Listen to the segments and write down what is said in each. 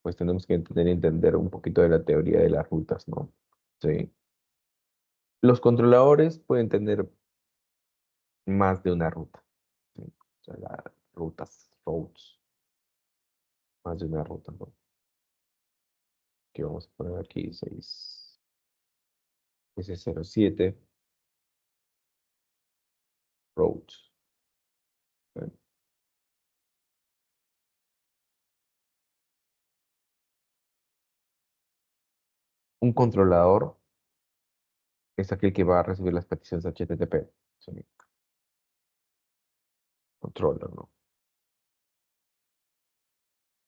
pues tenemos que entender un poquito de la teoría de las rutas, ¿no? Sí. Los controladores pueden tener más de una ruta. ¿Sí? O sea, las rutas, routes, más de una ruta, ¿no? Que vamos a poner aquí 6, S07, routes. ¿Sí? Un controlador es aquel que va a recibir las peticiones HTTP. ¿Sí? Controller, ¿no?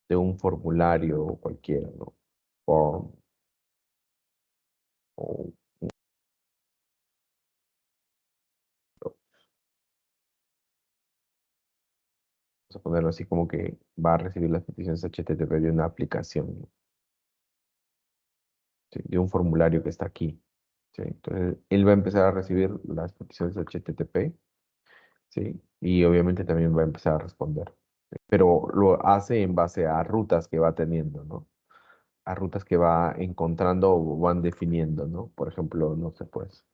De un formulario cualquiera, ¿no? Form, o vamos a ponerlo así como que va a recibir las peticiones HTTP de una aplicación, ¿no? ¿Sí? De un formulario que está aquí. ¿Sí? Entonces, él va a empezar a recibir las peticiones HTTP, ¿sí? Y obviamente también va a empezar a responder. Pero lo hace en base a rutas que va teniendo, ¿no? A rutas que va encontrando o van definiendo, ¿no? Por ejemplo, no sé, pues,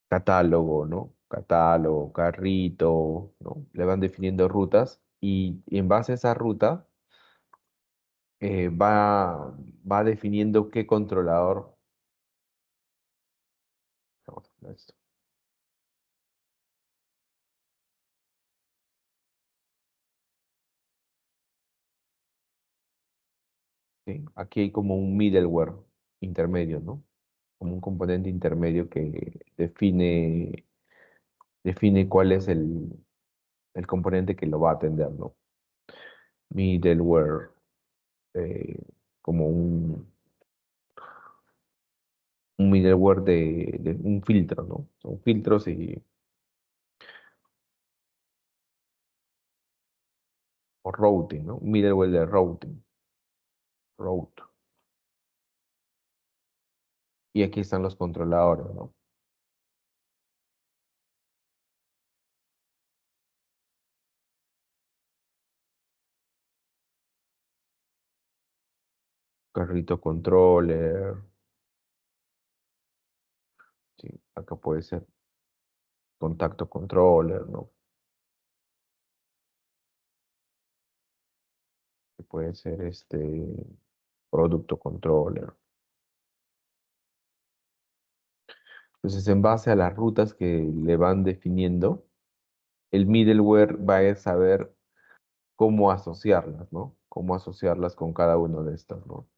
catálogo, ¿no? Catálogo, carrito, ¿no? Le van definiendo rutas y en base a esa ruta va definiendo qué controlador. Vamos a poner esto, ¿sí? Aquí hay como un middleware intermedio, ¿no? Como un componente intermedio que define cuál es el componente que lo va a atender, ¿no? Middleware, eh, como un middleware de un filtro, ¿no? Son filtros o routing, ¿no? Middleware de routing, route. Y aquí están los controladores, ¿no? Carrito controller, ¿sí? Acá puede ser contacto controller, ¿no? Que puede ser producto controller. Entonces, en base a las rutas que le van definiendo, el middleware va a saber cómo asociarlas, ¿no? Cómo asociarlas con cada uno de estas, ¿no?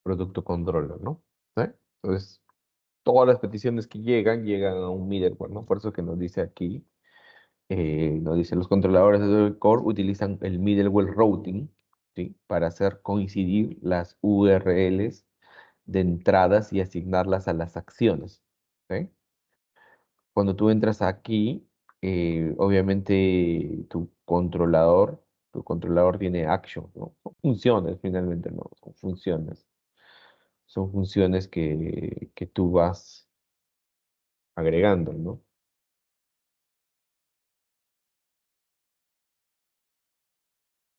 Producto controller, ¿no? ¿Sí? Entonces, todas las peticiones que llegan a un middleware, ¿no? Por eso que nos dice aquí, nos dice los controladores de core utilizan el middleware routing, ¿sí? Para hacer coincidir las URLs de entradas y asignarlas a las acciones, ¿sí? Cuando tú entras aquí, obviamente tu controlador tiene action, ¿no? Son funciones finalmente, ¿no? Son funciones. Son funciones que tú vas agregando, ¿no?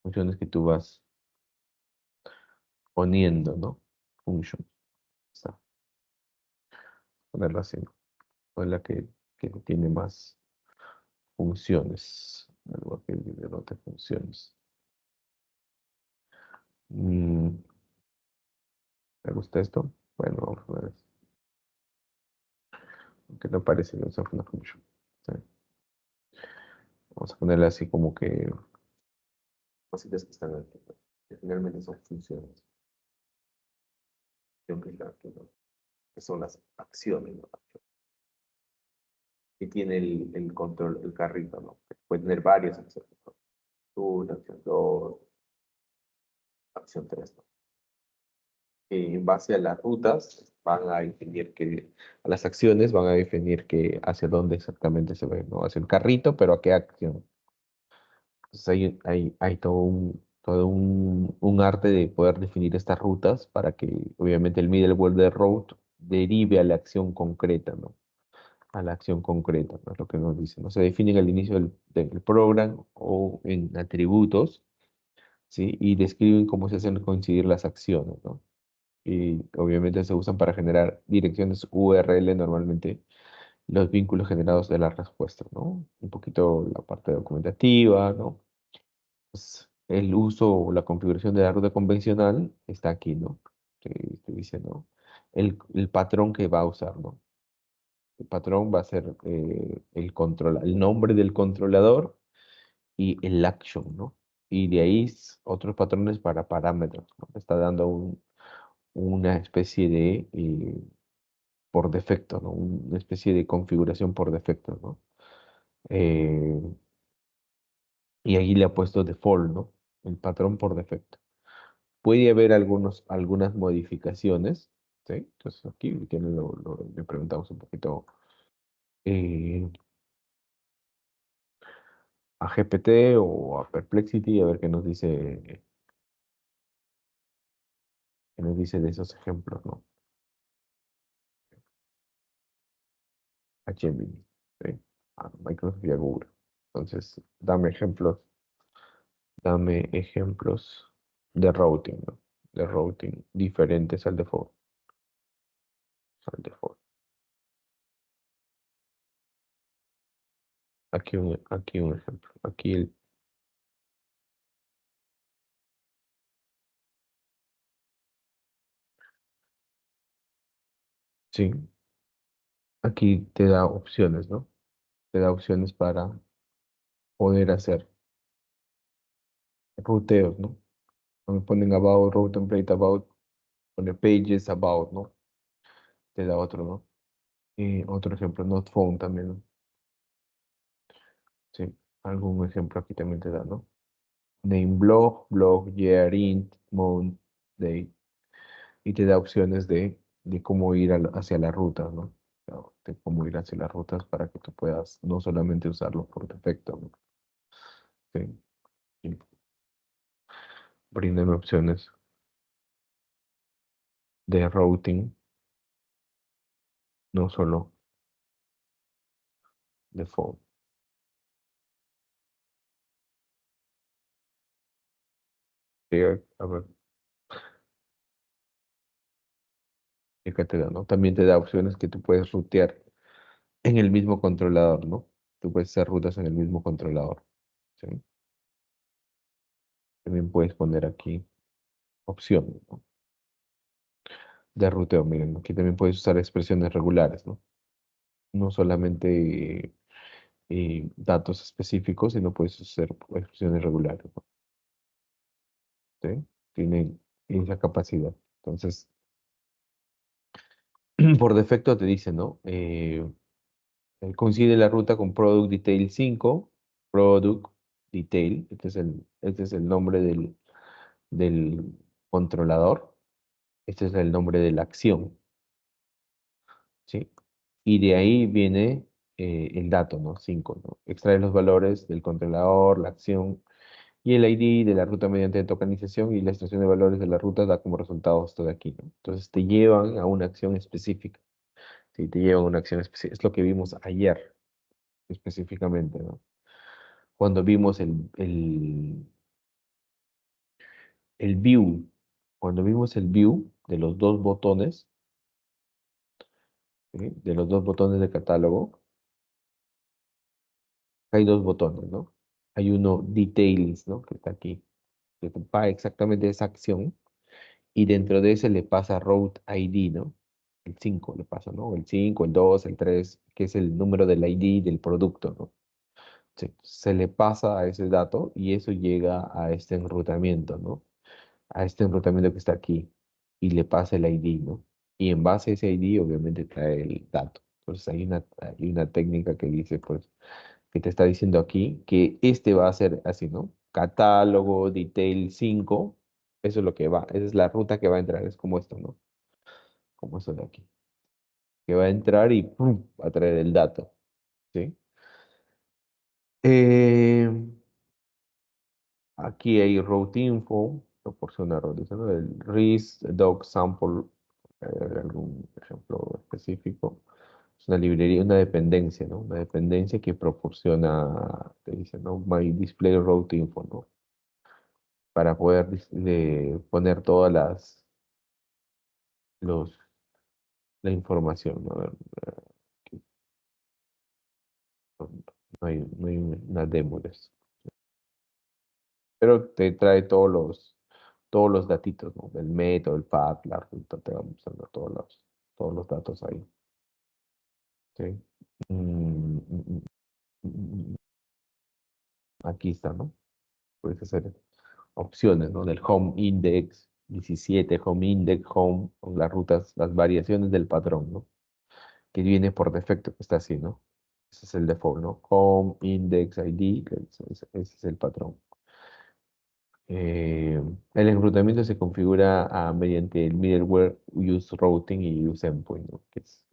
Funciones que tú vas poniendo, ¿no? Function. Está, ponerla así, ¿no? Ponerla que tiene más funciones. Algo que denote funciones. Mm, ¿Me gusta esto? Bueno, vamos a ver. Aunque no parece que usa una function. ¿Sí? Vamos a ponerle así como que cositas que están aquí, ¿no? Que finalmente son funciones. Que son las acciones, ¿no? Que tiene el control, el carrito, ¿no? Puede tener varias acciones, ¿no? Una, acción 2, acción 3, ¿no? en base a las rutas, van a definir que, a las acciones van a definir que hacia dónde exactamente se ve, ¿no? Hacia el carrito, pero a qué acción. Entonces hay todo un arte de poder definir estas rutas para que obviamente el middleware de route derive a la acción concreta, ¿no? A la acción concreta, ¿no? Es lo que nos dice, ¿no? Se definen al inicio del program o en atributos, ¿sí? Y describen cómo se hacen coincidir las acciones, ¿no? Y obviamente se usan para generar direcciones URL normalmente los vínculos generados de la respuesta, ¿no? Un poquito la parte documentativa, ¿no? Pues, el uso o la configuración de la ruta convencional está aquí, ¿no? Te dice, ¿no? El patrón que va a usar, ¿no? El patrón va a ser el nombre del controlador y el action, ¿no? Y de ahí otros patrones para parámetros, ¿no? Está dando una especie de, por defecto, ¿no? Una especie de configuración por defecto, ¿no? Eh, y ahí le ha puesto default, ¿no? El patrón por defecto. Puede haber algunas modificaciones, ¿sí? Entonces aquí le preguntamos un poquito eh, a GPT o a Perplexity a ver qué nos dice de esos ejemplos, ¿no? A Gemini, ¿sí? A Microsoft y a Google. Entonces, dame ejemplos de routing, ¿no? De routing diferentes al default. Al default. Aquí un ejemplo. Sí, aquí te da opciones, ¿no? Te da opciones para poder hacer ruteos, ¿no? Cuando ponen about, route template about, pone pages about, ¿no? Te da otro, ¿no? Y otro ejemplo, not found también, ¿no? Sí, algún ejemplo aquí también te da, ¿no? Name blog, year, int, month, day. Y te da opciones de cómo ir hacia la ruta, ¿no? Claro, de cómo ir hacia las rutas para que tú puedas no solamente usarlo por defecto, ¿no? Sí, y bríndame opciones de routing, no solo default. Sí, a ver, acá te da, ¿no? También te da opciones que tú puedes rutear en el mismo controlador, ¿no? Tú puedes hacer rutas en el mismo controlador, ¿sí? También puedes poner aquí opciones, ¿no? De ruteo, miren, aquí también puedes usar expresiones regulares, ¿no? No solamente datos específicos, sino puedes hacer expresiones regulares, ¿no? ¿Sí? Tienen esa capacidad. Entonces, por defecto te dice, ¿no? Coincide la ruta con Product Detail 5, Product Detail, este es el nombre del controlador, este es el nombre de la acción, ¿sí? Y de ahí viene el dato, ¿no? 5, ¿no? Extrae los valores del controlador, la acción y el ID de la ruta mediante tokenización y la extracción de valores de la ruta da como resultado esto de aquí, ¿no? Entonces te llevan a una acción específica, ¿sí? Te llevan a una acción específica. Es lo que vimos ayer específicamente, ¿no? Cuando vimos el view, cuando vimos el view de los dos botones, ¿sí? De los dos botones de catálogo, hay dos botones, ¿no? Hay uno details, ¿no? Que está aquí, que va exactamente esa acción, y dentro de ese le pasa route ID, ¿no? El 5 le pasa, ¿no? El 5, el 2, el 3, que es el número del ID del producto, ¿no? Sí, se le pasa a ese dato y eso llega a este enrutamiento, ¿no? A este enrutamiento que está aquí y le pasa el ID, ¿no? Y en base a ese ID, obviamente trae el dato. Entonces hay una técnica que dice, pues, que te está diciendo aquí que este va a ser así, ¿no? Catálogo, detail 5 Eso es lo que va, esa es la ruta que va a entrar, es como esto, ¿no? Como eso de aquí, que va a entrar y ¡pum! Va a traer el dato, ¿sí? Eh, Aquí hay route info, proporciona routes, ¿no? El RIS, doc sample, algún ejemplo específico. Es una librería, una dependencia, ¿no? Una dependencia que proporciona, te dice, ¿no? My display route info, ¿no? Para poder poner todas los, la información, ¿no? A ver, aquí no, no hay una demo de eso. Pero te trae todos los datitos, ¿no? El método, el path, la ruta, te va mostrando todos los datos ahí. ¿Sí? Mm, mm, mm, mm, Aquí está, ¿no? Puedes hacer opciones, ¿no? Del home index 17 home index, home, con las rutas, las variaciones del patrón, ¿no? Que viene por defecto, que está así, ¿no? Ese es el default, ¿no? Home index ID, que ese es el patrón. El enrutamiento se configura mediante el middleware use routing y use endpoint, ¿no?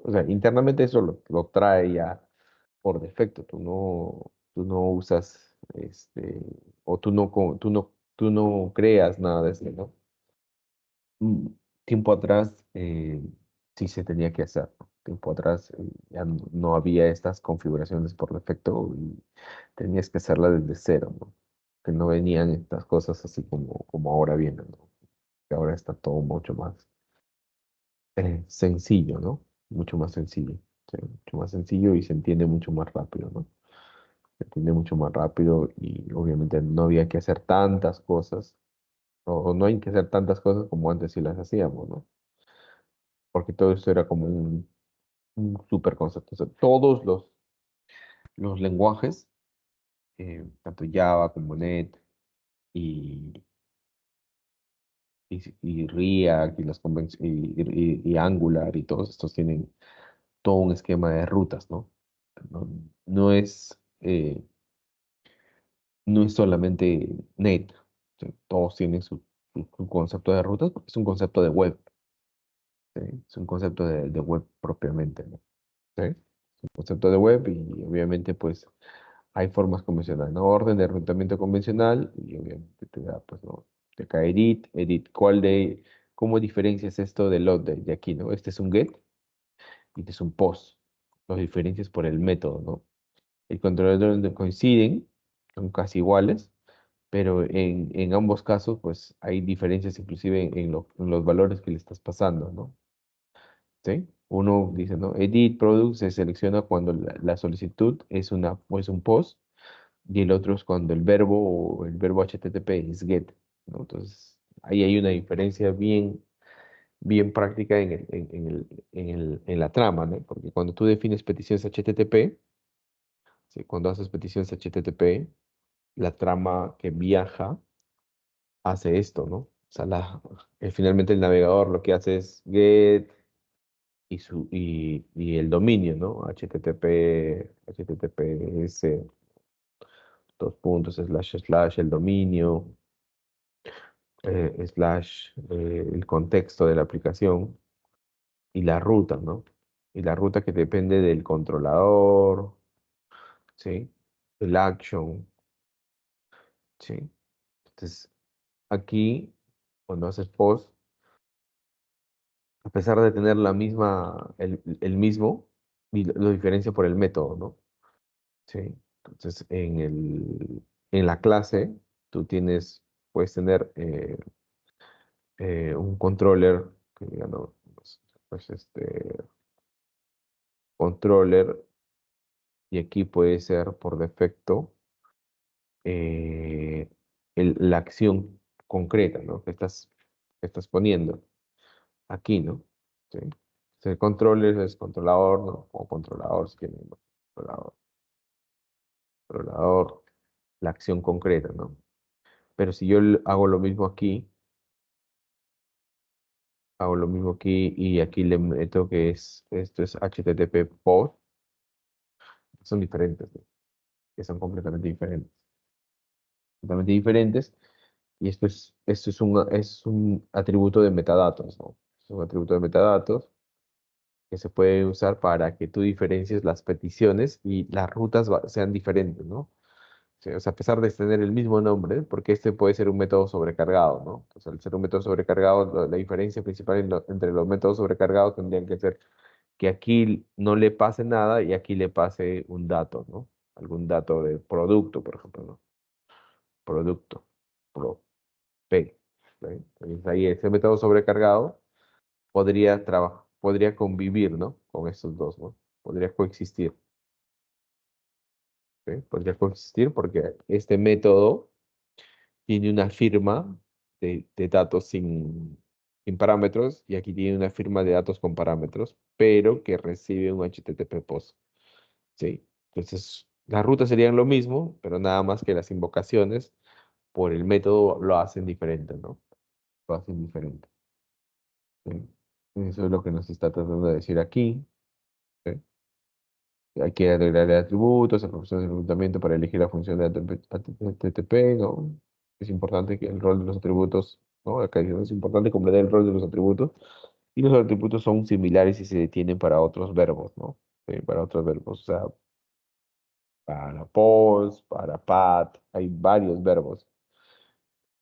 O sea, internamente eso lo trae ya por defecto. Tú no usas, o tú no creas nada de eso, ¿no? Mm, Tiempo atrás sí se tenía que hacer, ¿no? Tiempo atrás ya no había estas configuraciones por defecto y tenías que hacerla desde cero, ¿no? Que no venían estas cosas así como ahora vienen, ¿no? Que ahora está todo mucho más sencillo, ¿no? Mucho más sencillo, sí, mucho más sencillo y se entiende mucho más rápido, ¿no? Se entiende mucho más rápido y obviamente no había que hacer tantas cosas, o no hay que hacer tantas cosas como antes sí las hacíamos, ¿no? Porque todo esto era como un super concepto. O sea, todos los lenguajes, tanto Java como Net y, y React y, y Angular y todos estos tienen todo un esquema de rutas, ¿no? No, no es, eh, no es solamente Net. O sea, todos tienen su concepto de rutas porque es un concepto de web, ¿sí? Es un concepto de web propiamente, ¿no? ¿Sí? Es un concepto de web y obviamente pues hay formas convencionales, ¿no? Orden de enrutamiento convencional y obviamente te da, pues, ¿no? Te acá edit, ¿cómo diferencias esto del load de aquí, ¿no? Este es un get y este es un post. Los diferencias por el método, ¿no? El controlador donde coinciden, son casi iguales, pero en ambos casos, pues, hay diferencias inclusive en los valores que le estás pasando, ¿no? ¿Sí? Uno dice, ¿no? Edit product se selecciona cuando la solicitud es un post y el otro es cuando el verbo HTTP es get, ¿no? Entonces, ahí hay una diferencia bien, bien práctica en la trama, ¿no? Porque cuando tú defines peticiones HTTP, ¿sí? Cuando haces peticiones HTTP, la trama que viaja hace esto, ¿no? O sea, finalmente el navegador lo que hace es get y el dominio, ¿no? HTTPS, dos puntos, slash, el dominio, slash, el contexto de la aplicación y la ruta, ¿no? Y la ruta que depende del controlador, ¿sí? El action, ¿sí? Entonces, aquí, cuando haces post, a pesar de tener el mismo, y lo diferencia por el método, ¿no? Sí. Entonces, en la clase, tú puedes tener un controller, que diga, ¿no? Pues controller, y aquí puede ser por defecto eh, la acción concreta, ¿no? Que estás poniendo aquí, ¿no? Sí. El controller es controlador, ¿no? O controlador, si quieren, ¿no? Controlador, controlador, la acción concreta, ¿no? Pero si yo hago lo mismo aquí, y aquí le meto esto es HTTP post, son diferentes, ¿no? Que son completamente diferentes. Y esto es un atributo de metadatos, ¿no? Es un atributo de metadatos que se puede usar para que tú diferencies las peticiones y las rutas sean diferentes, ¿no? Sí, o sea, a pesar de tener el mismo nombre, porque este puede ser un método sobrecargado, ¿no? Entonces, al ser un método sobrecargado, la diferencia principal entre los métodos sobrecargados tendrían que ser que aquí no le pase nada y aquí le pase un dato, ¿no? Algún dato de producto, por ejemplo, ¿no? Producto, pro, P. ¿Sí? Entonces, ahí ese método sobrecargado podría convivir, ¿no? Con estos dos, ¿no? Podría coexistir, ¿sí? Podría coexistir porque este método tiene una firma de datos sin parámetros y aquí tiene una firma de datos con parámetros, pero que recibe un HTTP post. Sí. Entonces, las rutas serían lo mismo, pero nada más que las invocaciones por el método lo hacen diferente, ¿no? Lo hacen diferente. ¿Sí? Eso es lo que nos está tratando de decir aquí. ¿Sí? Hay que agregarle atributos, a función de reclutamiento para elegir la función de HTTP, ¿no? Es importante que el rol de los atributos, ¿no? Acá dice, es importante comprender el rol de los atributos. Y los atributos son similares y se detienen para otros verbos, ¿no? Sí, para otros verbos. O sea, para pos, para pat, hay varios verbos.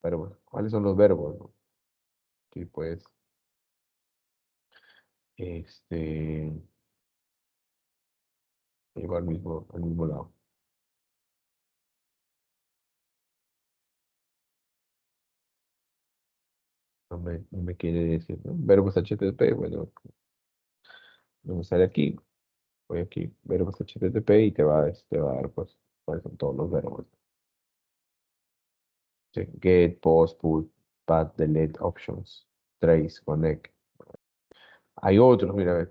Verbos. ¿Cuáles son los verbos, no? Que pues, este, lleva al mismo lado. No me quiere decir, ¿no? Verbos HTTP, bueno, vamos a sale aquí. Voy aquí, verbos HTTP y te va a dar, pues, cuáles son todos los verbos. Sí, get, post, put, pat, delete, options, trace, connect. Hay otros, mira,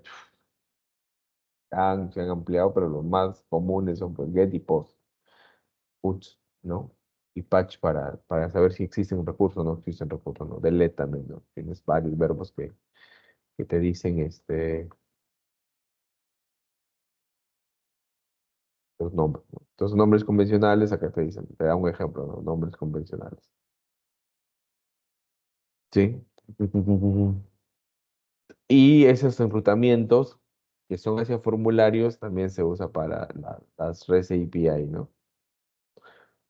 se han ampliado, pero los más comunes son pues, get y post, put, ¿no? Y patch para saber si existe un recurso o no existe un recurso, ¿no? Delete también, ¿no? Tienes varios verbos que te dicen los nombres, ¿no? Entonces, nombres convencionales, acá te dicen, te da un ejemplo, ¿no? Nombres convencionales. ¿Sí? Y esos enrutamientos, que son esos formularios, también se usa para las REST API, ¿no?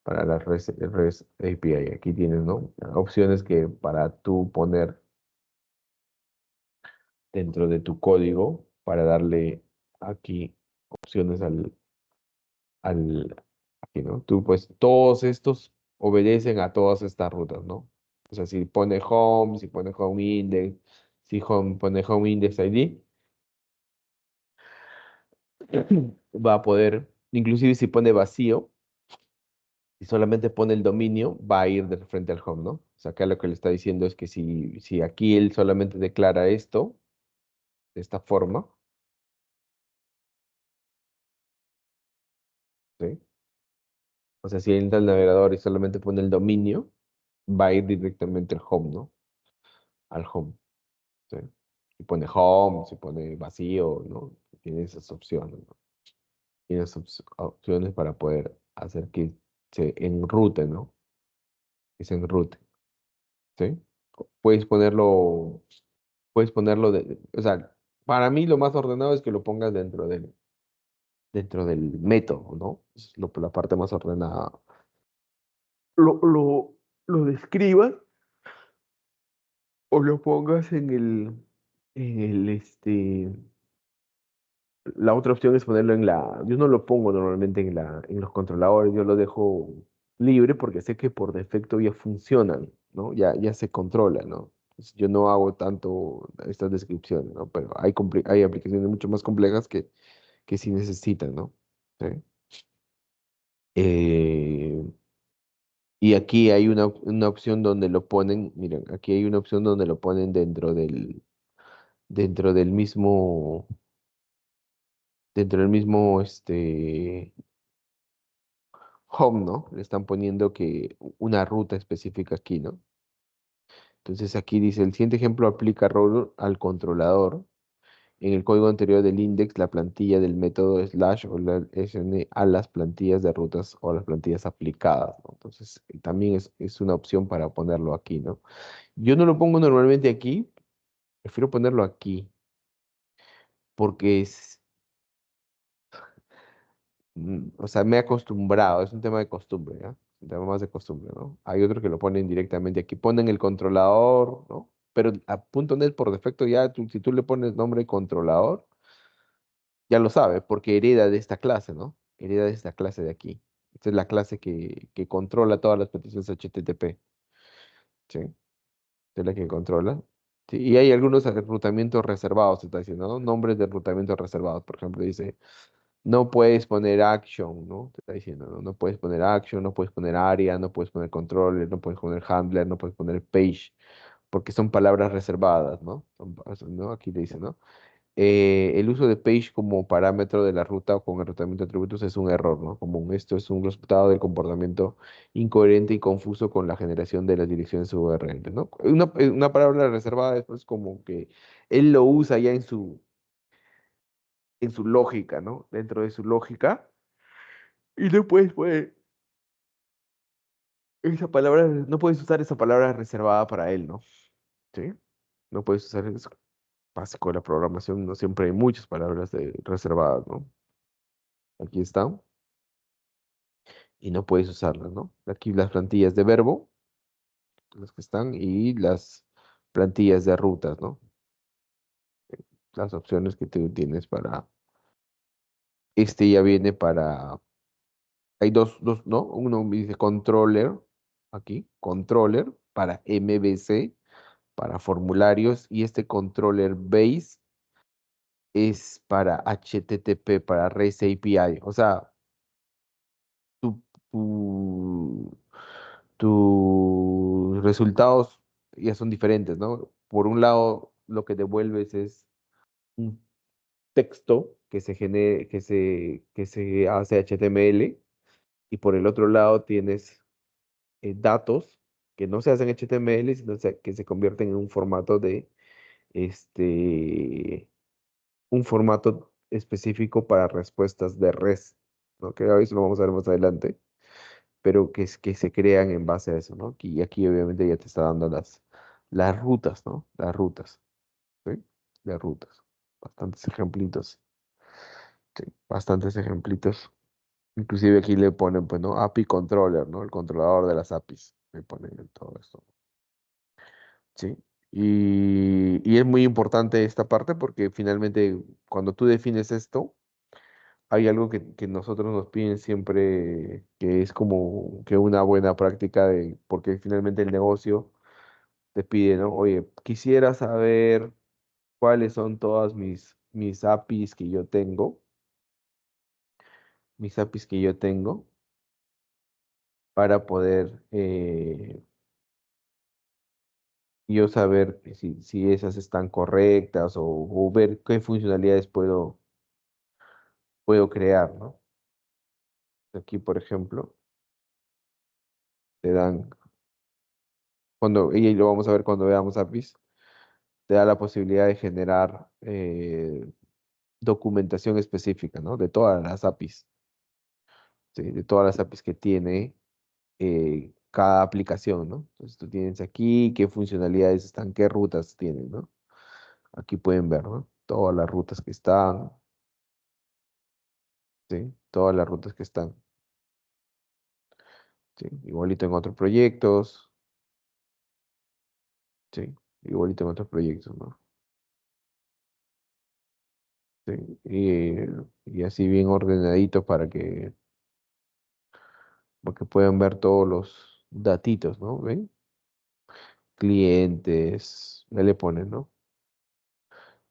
Para las REST API. Aquí tienes, ¿no? Opciones que para tú poner dentro de tu código para darle aquí opciones aquí, ¿no? Tú, pues, todos estos obedecen a todas estas rutas, ¿no? O sea, si pone home, si pone home index, si pone home index ID, va a poder, inclusive si pone vacío, y solamente pone el dominio, va a ir de frente al home, ¿no? O sea, acá lo que le está diciendo es que si aquí él solamente declara esto, de esta forma, ¿sí? O sea, si entra al navegador y solamente pone el dominio, va a ir directamente al home, ¿no? Al home, ¿sí? Si pone home, si pone vacío, ¿no? Tiene esas opciones, ¿no? Tiene esas opciones para poder hacer que se enrute, ¿no? Que se enrute, ¿sí? Puedes ponerlo o sea, para mí lo más ordenado es que lo pongas dentro del método, ¿no? Es la parte más ordenada. Lo describas o lo pongas la otra opción es ponerlo yo no lo pongo normalmente en los controladores, yo lo dejo libre porque sé que por defecto ya funcionan, ¿no? Ya se controlan, ¿no? Entonces, yo no hago tanto estas descripciones, ¿no? Pero hay aplicaciones mucho más complejas que sí necesitan, ¿no? ¿Sí? Eh, y aquí hay una opción donde lo ponen, miren, aquí hay una opción donde lo ponen dentro del mismo, home, ¿no? Le están poniendo que una ruta específica aquí, ¿no? Entonces aquí dice, el siguiente ejemplo aplica rol al controlador en el código anterior del index la plantilla del método slash o la sn a las plantillas de rutas o las plantillas aplicadas, ¿no? Entonces, también es una opción para ponerlo aquí, ¿no? Yo no lo pongo normalmente aquí, prefiero ponerlo aquí, porque o sea, me he acostumbrado, es un tema de costumbre, ¿ya? Un tema más de costumbre, ¿no? Hay otros que lo ponen directamente aquí, ponen el controlador, ¿no? Pero a .NET por defecto ya, si tú le pones nombre controlador, ya lo sabe, porque hereda de esta clase, ¿no? Hereda de esta clase de aquí. Esta es la clase que controla todas las peticiones HTTP, ¿sí? Esta es la que controla. Sí, y hay algunos enrutamientos reservados, se está diciendo, ¿no? Nombres de enrutamientos reservados. Por ejemplo, dice, no puedes poner action, ¿no? Te está diciendo, ¿no? No puedes poner action, no puedes poner area, no puedes poner controller, no puedes poner handler, no puedes poner page, porque son palabras reservadas, ¿no? ¿No? Aquí le dice, ¿no? El uso de page como parámetro de la ruta o con enrutamiento de atributos es un error, ¿no? Común. Esto es un resultado del comportamiento incoherente y confuso con la generación de las direcciones URL, ¿no? Una palabra reservada es como que él lo usa ya en su lógica, ¿no? Dentro de su lógica. Y no puedes poner esa palabra, no puedes usar esa palabra reservada para él, ¿no? ¿Sí? No puedes usar eso. Básico de la programación, no siempre hay muchas palabras reservadas, ¿no? Aquí están. Y no puedes usarlas, ¿no? Aquí las plantillas de verbo, las que están, y las plantillas de rutas, ¿no? Las opciones que tú tienes para, este ya viene para, hay dos, ¿no? Uno dice controller, aquí, controller para MVC, para formularios, y este controller base es para HTTP, para REST API. O sea, tu, tu- tus resultados ya son diferentes, ¿no? Por un lado, lo que devuelves es un texto que se que se hace HTML, y por el otro lado tienes datos que no se hacen HTML, sino que se convierten en un formato este, un formato específico para respuestas de REST, ¿no? Que a veces lo vamos a ver más adelante, pero que se crean en base a eso, ¿no? Y aquí obviamente ya te está dando las rutas, ¿no? Las rutas, ¿sí? Las rutas. Bastantes ejemplitos, sí, bastantes ejemplitos. Inclusive aquí le ponen, pues, ¿no? API controller, ¿no? El controlador de las APIs. Le ponen en todo esto, ¿sí? Y es muy importante esta parte porque finalmente cuando tú defines esto, hay algo que nosotros nos piden siempre, que es como que una buena práctica porque finalmente el negocio te pide, ¿no? Oye, quisiera saber cuáles son todas mis APIs que yo tengo, mis APIs que yo tengo, para poder yo saber que si esas están correctas o ver qué funcionalidades puedo crear, ¿no? Aquí, por ejemplo, te dan, y lo vamos a ver cuando veamos APIs, te da la posibilidad de generar documentación específica, ¿no? De todas las APIs, ¿sí? De todas las APIs que tiene cada aplicación, ¿no? Entonces tú tienes aquí qué funcionalidades están, qué rutas tienen, ¿no? Aquí pueden ver, ¿no? Todas las rutas que están, ¿sí? Todas las rutas que están, ¿sí? Igualito en otros proyectos, ¿sí? Igualito en otros proyectos, ¿no? ¿Sí? Y así bien ordenadito para que puedan ver todos los datitos, ¿no? ¿Ven? Clientes, ya le ponen, ¿no?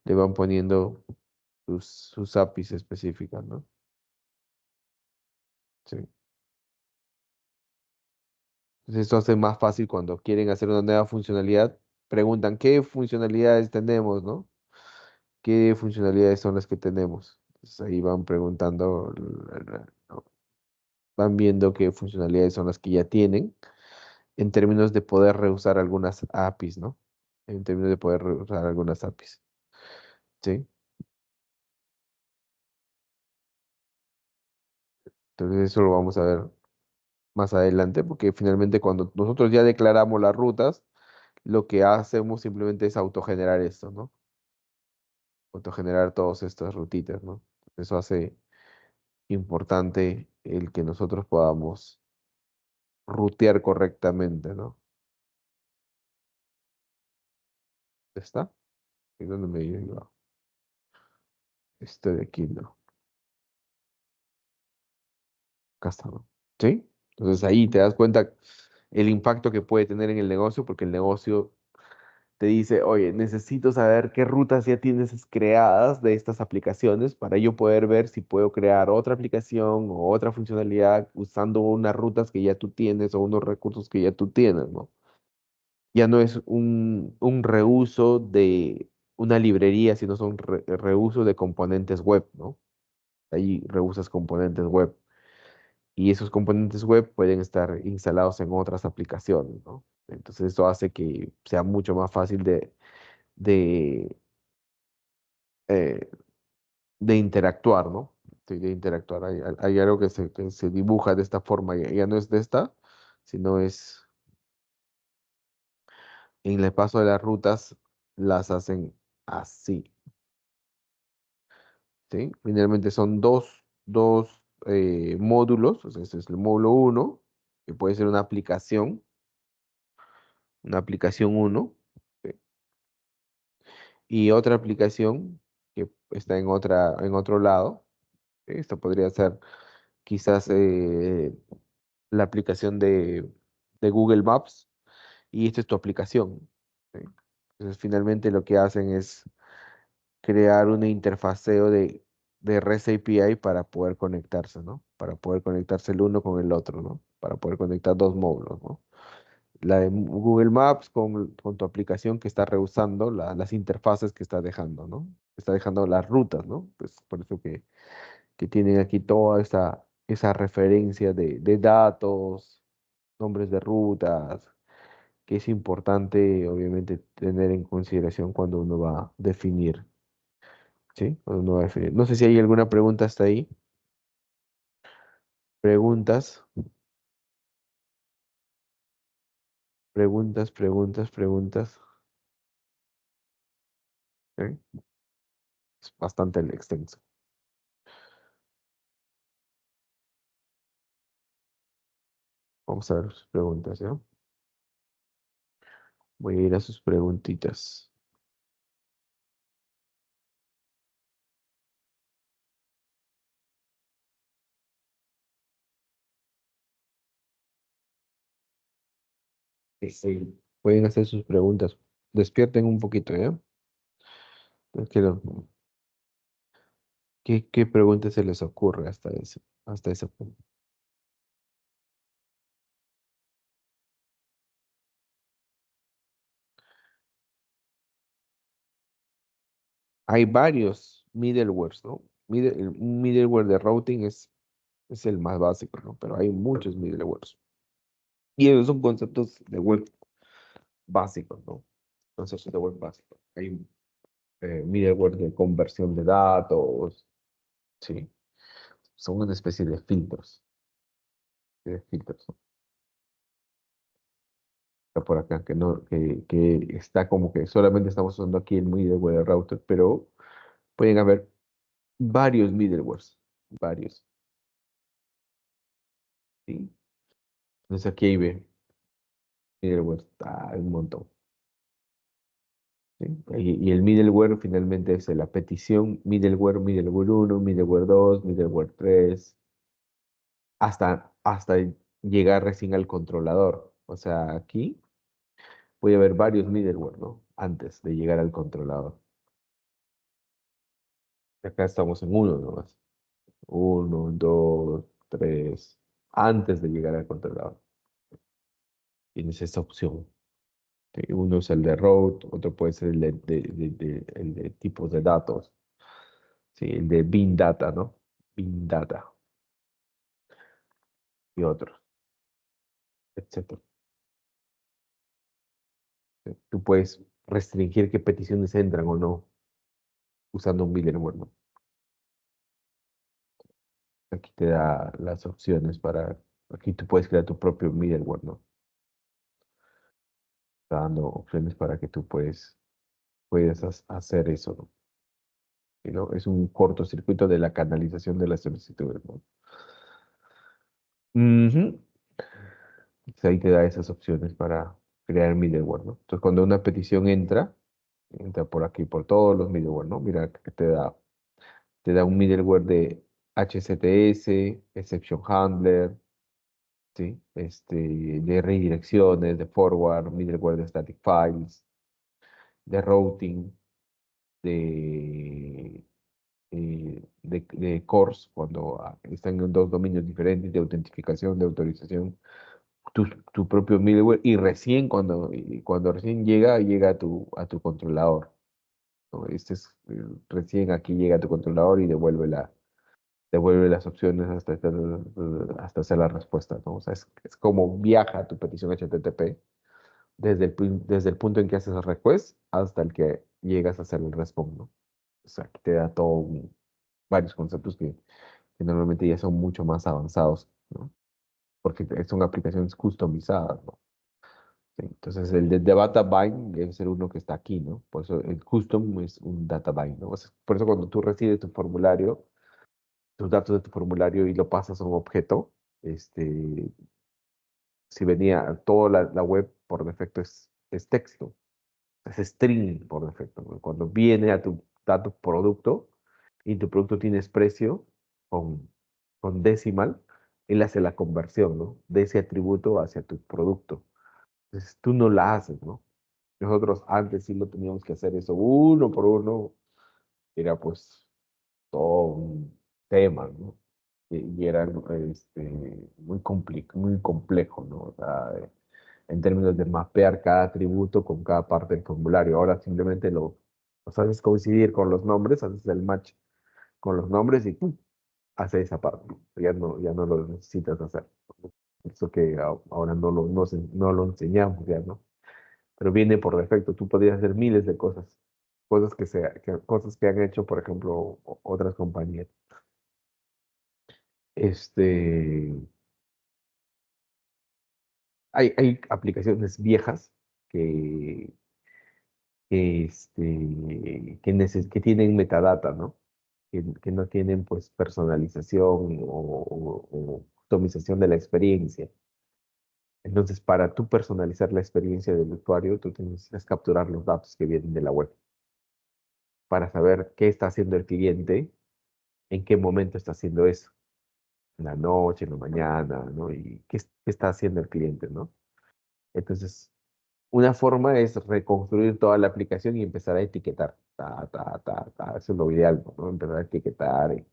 Le van poniendo sus APIs específicas, ¿no? Sí. Entonces esto hace más fácil cuando quieren hacer una nueva funcionalidad, preguntan qué funcionalidades tenemos, ¿no? ¿Qué funcionalidades son las que tenemos? Entonces ahí van preguntando, ¿no? Van viendo qué funcionalidades son las que ya tienen en términos de poder reusar algunas APIs, ¿no? En términos de poder reusar algunas APIs, ¿sí? Entonces eso lo vamos a ver más adelante, porque finalmente cuando nosotros ya declaramos las rutas, lo que hacemos simplemente es autogenerar esto, ¿no? Autogenerar todas estas rutitas, ¿no? Eso hace importante el que nosotros podamos rutear correctamente, ¿no? ¿Está? ¿Y dónde me iba? Este de aquí, ¿no? Acá está, ¿no? ¿Sí? Entonces ahí te das cuenta el impacto que puede tener en el negocio, porque el negocio te dice, oye, necesito saber qué rutas ya tienes creadas de estas aplicaciones para yo poder ver si puedo crear otra aplicación o otra funcionalidad usando unas rutas que ya tú tienes o unos recursos que ya tú tienes, ¿no? Ya no es un reuso de una librería, sino son reuso de componentes web, ¿no? Ahí reusas componentes web y esos componentes web pueden estar instalados en otras aplicaciones, ¿no? Entonces eso hace que sea mucho más fácil de, eh, de interactuar, ¿no? Sí, de interactuar. Hay algo que se dibuja de esta forma, ya no es de esta, sino es en el paso de las rutas, las hacen así, ¿sí? Finalmente son dos módulos, o sea, este es el módulo uno, que puede ser una aplicación uno, ¿sí? Y otra aplicación que está en otro lado. ¿Sí? Esto podría ser quizás la aplicación de Google Maps y esta es tu aplicación. ¿Sí? Entonces, finalmente lo que hacen es crear una interfaceo de REST API para poder conectarse, ¿no? Para poder conectarse el uno con el otro, ¿no? Para poder conectar dos módulos, ¿no? La de Google Maps con tu aplicación que está rehusando las interfaces que está dejando, ¿no? Está dejando las rutas, ¿no? Pues por eso que tienen aquí toda esa referencia de datos, nombres de rutas, que es importante, obviamente, tener en consideración cuando uno va a definir, ¿sí? Cuando uno va a definir. No sé si hay alguna pregunta hasta ahí. Preguntas, preguntas. ¿Sí? Es bastante extenso. Vamos a ver sus preguntas, ¿ya? Voy a ir a sus preguntitas. Sí. Pueden hacer sus preguntas. Despierten un poquito, ¿ya? Quiero. ¿Qué pregunta se les ocurre hasta ese punto? Hay varios middlewares, ¿no? Un middleware de routing es el más básico, ¿no? Pero hay muchos middlewares. Y esos son conceptos de web básicos, ¿no? Conceptos de web básicos. Hay middleware de conversión de datos, sí. Son una especie de filtros. De filtros, ¿no? Está por acá, que no, que está como que solamente estamos usando aquí el middleware de router, pero pueden haber varios middlewares, varios, ¿sí? Entonces aquí hay middleware, hay un montón, ¿sí? Y el middleware finalmente es la petición middleware uno middleware 2 middleware 3 hasta llegar recién al controlador. O sea, aquí puede haber varios middleware, ¿no? Antes de llegar al controlador. Acá estamos en uno nomás. Uno, dos, tres, antes de llegar al controlador. Tienes esta opción. ¿Sí? Uno es el de route, otro puede ser el de tipos de datos. Sí, el de bin data, ¿no? Bin data y otros, etcétera. ¿Sí? Tú puedes restringir qué peticiones entran o no usando un middleware, ¿no? Aquí te da las opciones aquí tú puedes crear tu propio middleware, ¿no? Está dando opciones para que tú puedes hacer eso, ¿no? ¿No? Es un cortocircuito de la canalización de las solicitudes, ¿no? Ujú. Entonces ahí te da esas opciones para crear middleware, ¿no? Entonces cuando una petición entra por aquí, por todos los middleware, ¿no? Mira que te da un middleware de HCTS, Exception Handler, ¿sí? De redirecciones, de forward, middleware de static files, de routing, de, de cores, cuando están en dos dominios diferentes, de autentificación, de autorización, tu, tu propio middleware, y cuando recién llega a tu controlador, ¿no? Recién aquí llega a tu controlador y devuelve las opciones hasta hacer la respuesta, ¿no? O sea, es como viaja tu petición HTTP desde el punto en que haces el request hasta el que llegas a hacer el response, ¿no? O sea, que te da varios conceptos que normalmente ya son mucho más avanzados, ¿no? Porque son aplicaciones customizadas, ¿no? Sí, entonces, el de data bind debe ser uno que está aquí, ¿no? Por eso el custom es un data bind, ¿no? O sea, por eso cuando tú recibes tu formulario, tus datos de tu formulario y lo pasas a un objeto, si venía, toda la web por defecto es texto, es string por defecto, ¿no? Cuando viene a tu producto y tu producto tienes precio con decimal, él hace la conversión, ¿no? De ese atributo hacia tu producto. Entonces tú no la haces, ¿no? Nosotros antes sí lo teníamos que hacer eso uno por uno, era pues todo un tema, ¿no? Y era muy complejo, ¿no? O sea, en términos de mapear cada atributo con cada parte del formulario. Ahora simplemente los haces coincidir con los nombres, haces el match con los nombres y ¡pum! Hace esa parte. Ya no lo necesitas hacer. Eso que ahora no lo enseñamos ya, ¿no? Pero viene por defecto. Tú podrías hacer miles de cosas. Cosas que han hecho, por ejemplo, otras compañías. Este, hay aplicaciones viejas que, que tienen metadata, ¿no? Que no tienen pues personalización o optimización de la experiencia. Entonces, para tú personalizar la experiencia del usuario, tú necesitas capturar los datos que vienen de la web para saber qué está haciendo el cliente, en qué momento está haciendo eso, en la noche, en la mañana, ¿no? Y qué está haciendo el cliente, ¿no? Entonces, una forma es reconstruir toda la aplicación y empezar a etiquetar. Ta, ta, ta, ta. Eso es lo ideal, ¿no? Empezar a etiquetar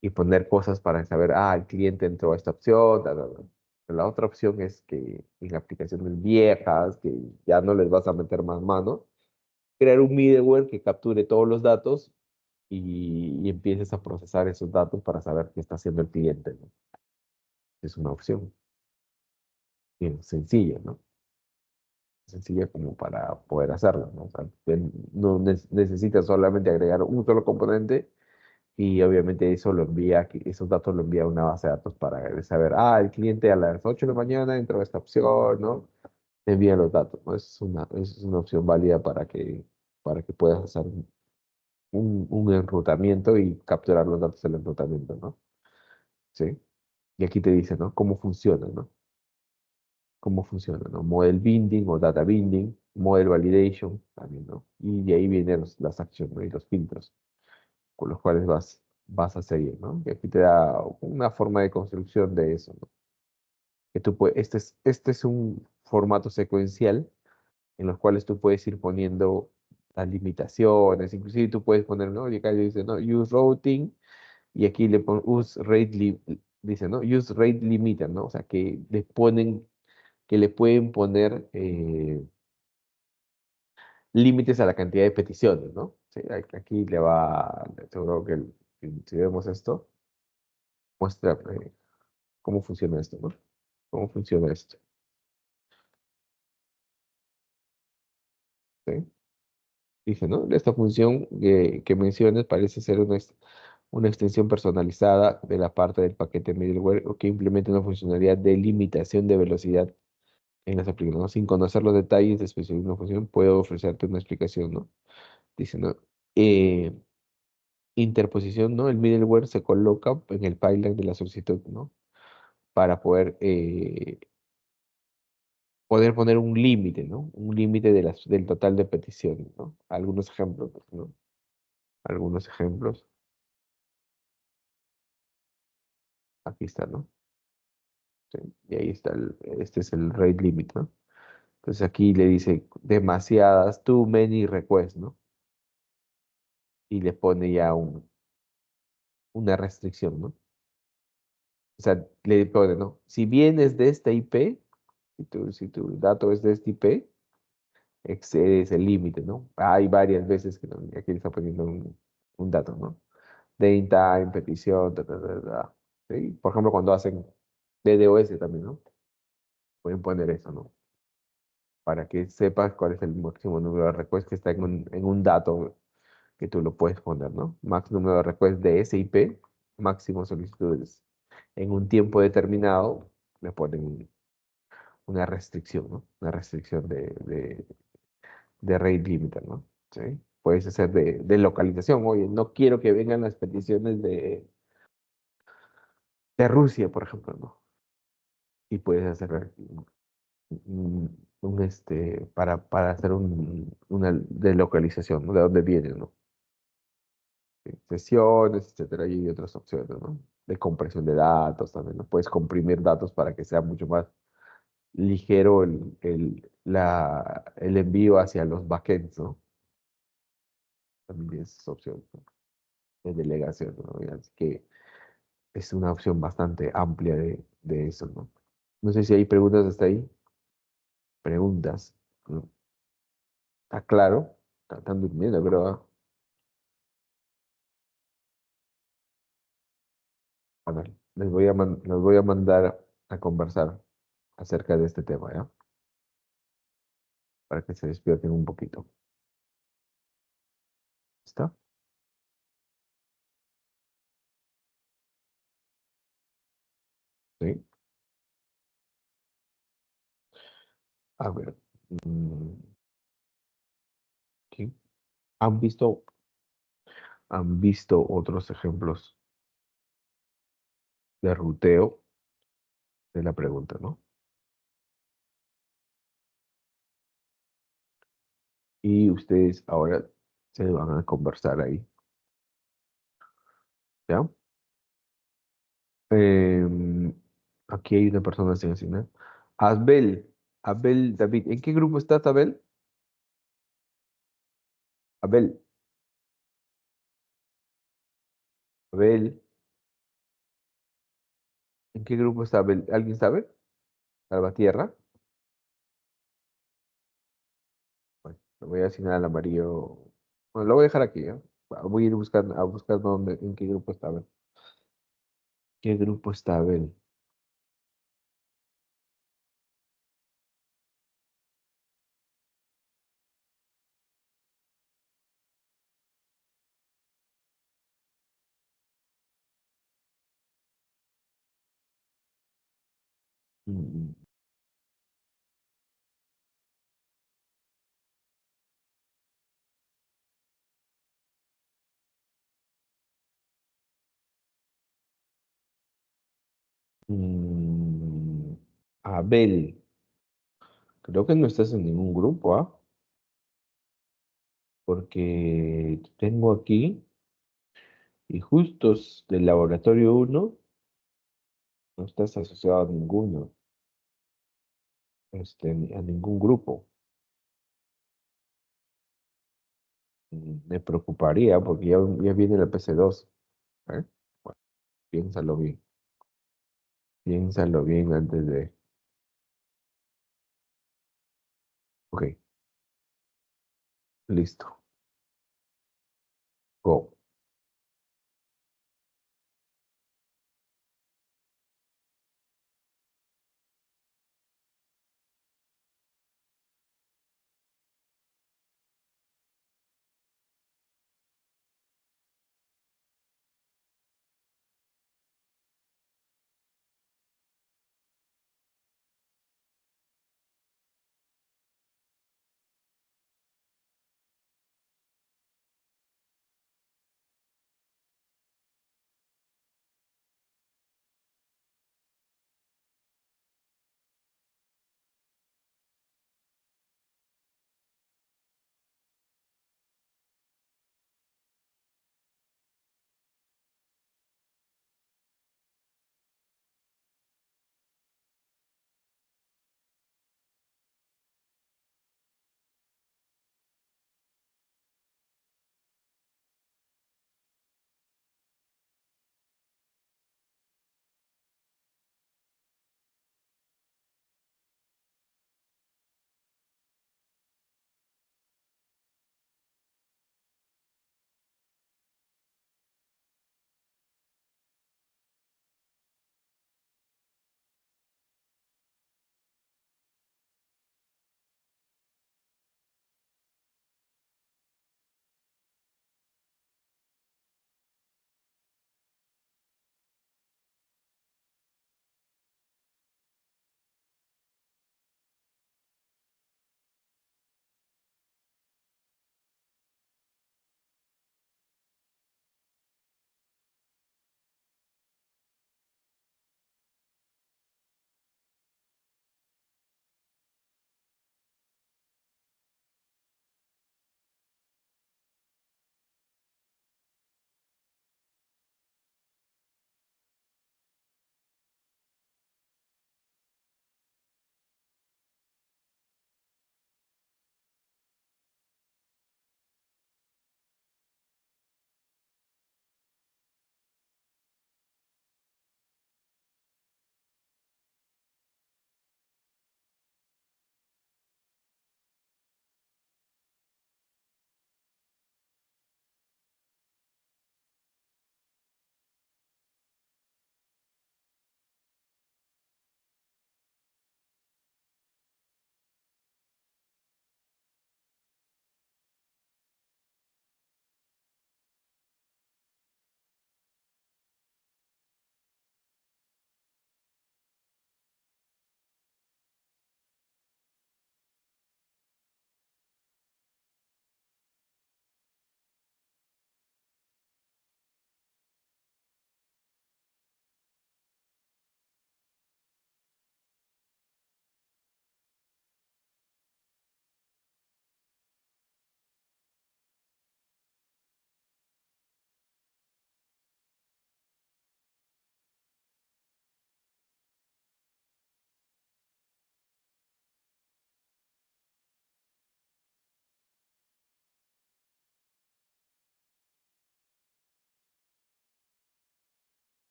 y poner cosas para saber, el cliente entró a esta opción. Ta, ta, ta. Pero la otra opción es que en aplicaciones viejas, que ya no les vas a meter más mano, crear un middleware que capture todos los datos y empieces a procesar esos datos para saber qué está haciendo el cliente, ¿no? Es una opción bien sencilla, ¿no? Sencilla como para poder hacerlo, ¿no? O sea, que no necesitas solamente agregar un solo componente y obviamente esos datos lo envía a una base de datos para saber, el cliente a las 8 de la mañana entró a esta opción, ¿no? Te envían los datos, ¿no? Es una opción válida para que puedas hacer un enrutamiento y capturar los datos del enrutamiento, ¿no? Sí. Y aquí te dice, ¿no? Cómo funciona, ¿no? Cómo funciona, ¿no? Model binding o data binding, model validation también, ¿no? Y de ahí vienen las acciones, ¿no? Y los filtros con los cuales vas a seguir, ¿no? Y aquí te da una forma de construcción de eso, ¿no? Que tú puedes, este es un formato secuencial en los cuales tú puedes ir poniendo las limitaciones, inclusive tú puedes poner, ¿no? Y acá dice, ¿no? Use routing, y aquí le ponen dice, ¿no? Use rate limiter, ¿no? O sea, que le pueden poner límites a la cantidad de peticiones, ¿no? Sí, aquí seguro que si vemos esto, muestra cómo funciona esto, ¿no? Cómo funciona esto, ¿sí? Dice, ¿no? Esta función que mencionas parece ser una extensión personalizada de la parte del paquete middleware o que implemente una funcionalidad de limitación de velocidad en las aplicaciones, ¿no? Sin conocer los detalles de especificar una función, puedo ofrecerte una explicación, ¿no? Dice, ¿no? Eh, interposición, ¿no? El middleware se coloca en el pipeline de la solicitud, ¿no? Para poder poner un límite, ¿no? Un límite del total de peticiones, ¿no? Algunos ejemplos, pues, ¿no? Algunos ejemplos. Aquí está, ¿no? Sí, y ahí está, este es el rate limit, ¿no? Entonces aquí le dice demasiadas, too many requests, ¿no? Y le pone ya una restricción, ¿no? O sea, le pone, ¿no? Si vienes de esta IP, si tu dato es de esta IP, excedes el límite, ¿no? Hay varias veces que aquí le está poniendo un dato, ¿no? Date time, petición, ta, ta, ta, ta, ¿sí? Por ejemplo, cuando hacen DDoS también, ¿no? Pueden poner eso, ¿no? Para que sepas cuál es el máximo número de requests que está en un dato que tú lo puedes poner, ¿no? Max número de requests de ese IP, máximo solicitudes. En un tiempo determinado, le ponen una restricción, ¿no? Una restricción de rate limiter, ¿no? ¿Sí? Puedes hacer de localización. Oye, no quiero que vengan las peticiones de Rusia, por ejemplo, ¿no? Y puedes hacer para hacer una delocalización, ¿no? De dónde viene, ¿no? Sí, sesiones, etcétera, y otras opciones, ¿no? De compresión de datos también, ¿no? Puedes comprimir datos para que sea mucho más ligero el envío hacia los backends, ¿no? También es opción, ¿no? De delegación, ¿no? Y así que es una opción bastante amplia de eso, ¿no? No sé si hay preguntas hasta ahí. Preguntas, ¿no? ¿Está claro? Están durmiendo, pero a ver, les voy a mandar a conversar acerca de este tema, ¿ya? Para que se despierten un poquito. ¿Está? Sí. A ver. mm, ¿Sí? ¿Han visto, han visto otros ejemplos de ruteo de la pregunta, ¿no? Y ustedes ahora se van a conversar ahí, ¿ya? Em, Aquí hay una persona sin asignar. Abel, Abel David, ¿en qué grupo estás, Abel? Abel, Abel, ¿en qué grupo está Abel? ¿Alguien sabe? Salvatierra. Bueno, lo voy a asignar al amarillo. Bueno, lo voy a dejar aquí, ¿ya? Voy a ir a buscar en qué grupo está Abel. ¿Qué grupo está Abel? Mm, mm, Abel, creo que no estás en ningún grupo, ¿ah? Porque tengo aquí, y justos del laboratorio uno no estás asociado a ninguno, a ningún grupo. Me preocuparía porque ya viene la PC2, ¿eh? Bueno, piénsalo bien, piénsalo bien antes de... Ok, listo, go.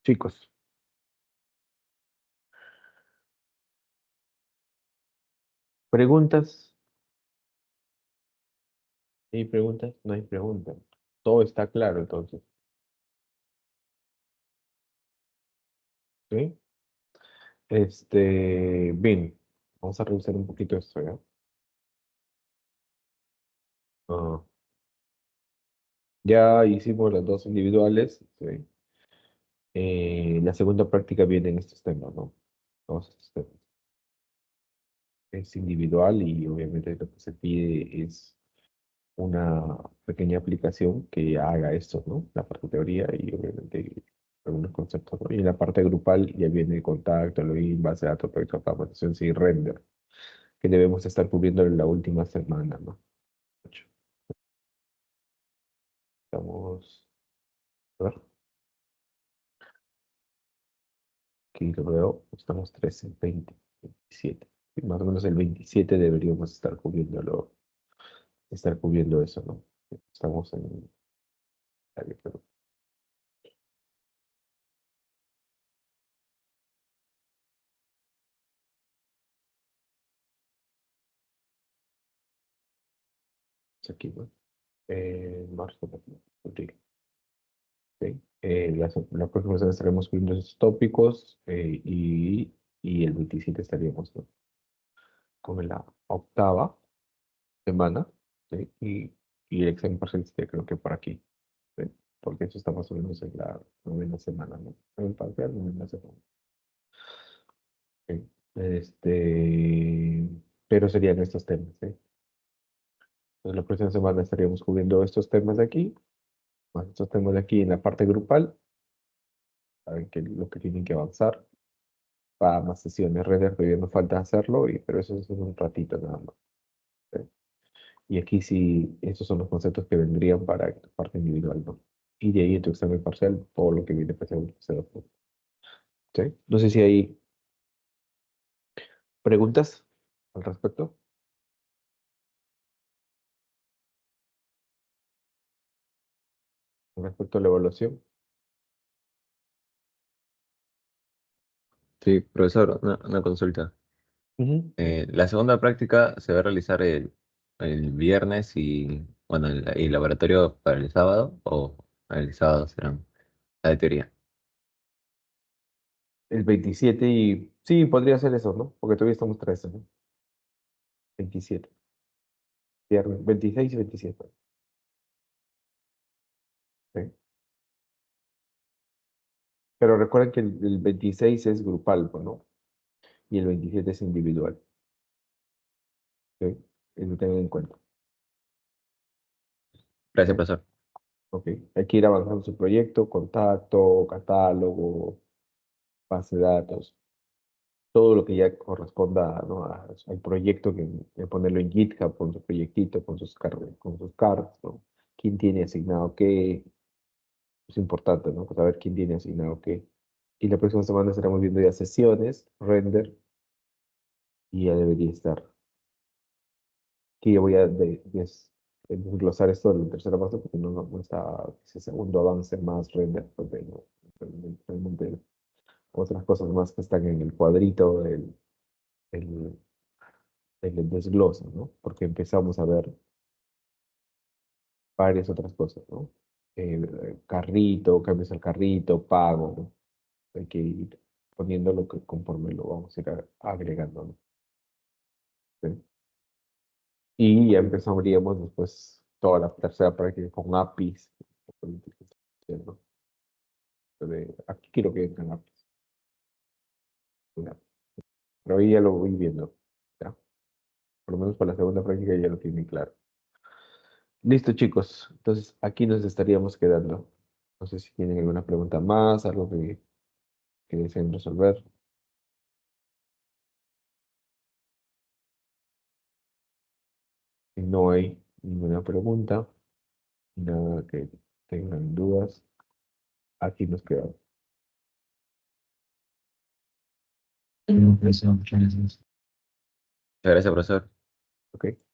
Chicos, ¿preguntas? ¿Hay preguntas? No hay preguntas. Todo está claro entonces. ¿Sí? Bien, vamos a revisar un poquito esto, ¿ya? Ah, ya hicimos las dos individuales, ¿sí? La segunda práctica viene en estos temas, ¿no? Todos estos temas. Es individual y obviamente lo que se pide es una pequeña aplicación que haga esto, ¿no? La parte teoría y obviamente algunos conceptos, ¿no? Y en la parte grupal ya viene el contacto, login, base de datos, proyecto, capacitación, sí, render, que debemos estar cubriendo en la última semana, ¿no? Ocho. Estamos, a ver, aquí lo veo, estamos 13, 20, 27. Y más o menos el 27 deberíamos estar cubriendo eso, ¿no? Estamos en... Aquí, ¿no? Marzo, abril. ¿Ok? La próxima semana estaremos viendo esos tópicos y el 27 estaríamos, ¿no? Con la octava semana, ¿sí? Y el examen parcial sería creo que por aquí, ¿sí? Porque eso está más o menos en la novena semana, ¿no? Examen parcial, novena semana. ¿Ok? Pero serían estos temas, ¿sí? Entonces la próxima semana estaríamos cubriendo estos temas de aquí, más estos temas de aquí en la parte grupal, saben que lo que tienen que avanzar para más sesiones. Render todavía nos falta hacerlo, pero eso es en un ratito nada más. ¿Sí? Y aquí sí, esos son los conceptos que vendrían para la parte individual, ¿no? Y de ahí en tu examen parcial, todo lo que viene para el tercero. ¿Sí? No sé si hay preguntas al respecto, al respecto a la evaluación. Sí, profesor, una consulta. Ujú. La segunda práctica se va a realizar el viernes y, bueno, el laboratorio para el sábado o el sábado serán la de teoría. El 27 y... Sí, podría ser eso, ¿no? Porque todavía estamos 13, ¿no? 27. Viernes, 26 y 27. ¿Sí? Pero recuerden que el 26 es grupal, pues, ¿no? Y el 27 es individual. ¿Sí? Eso tengan en cuenta. Gracias, ¿Sí? profesor. Ok. Hay que ir avanzando su proyecto, contacto, catálogo, base de datos, todo lo que ya corresponda, ¿no? Al proyecto, que ponerlo en GitHub con su proyectito, con sus cards, ¿no? ¿Quién tiene asignado qué? Es importante, ¿no? Saber quién tiene asignado qué. Y la próxima semana estaremos viendo ya sesiones, render, y ya debería estar. Que yo voy a desglosar esto en la tercera fase porque no está ese segundo avance más render, porque no, realmente otras cosas más que están en el cuadrito el, del desglose, ¿no? Porque empezamos a ver varias otras cosas, ¿no? Carrito, cambios al carrito, pago, ¿no? Hay que ir poniendo lo que conforme lo vamos a ir agregando, ¿no? ¿Sí? Y ya empezaríamos después toda la tercera práctica con APIs, ¿no? Aquí quiero que entren APIs, ¿ya? Pero ahí ya lo voy viendo, ¿ya? Por lo menos para la segunda práctica ya lo tienen claro. Listo, chicos. Entonces, aquí nos estaríamos quedando. No sé si tienen alguna pregunta más, algo que deseen resolver. Si no hay ninguna pregunta, nada que tengan dudas, aquí nos quedamos. Muchas gracias, profesor. ¿Ok?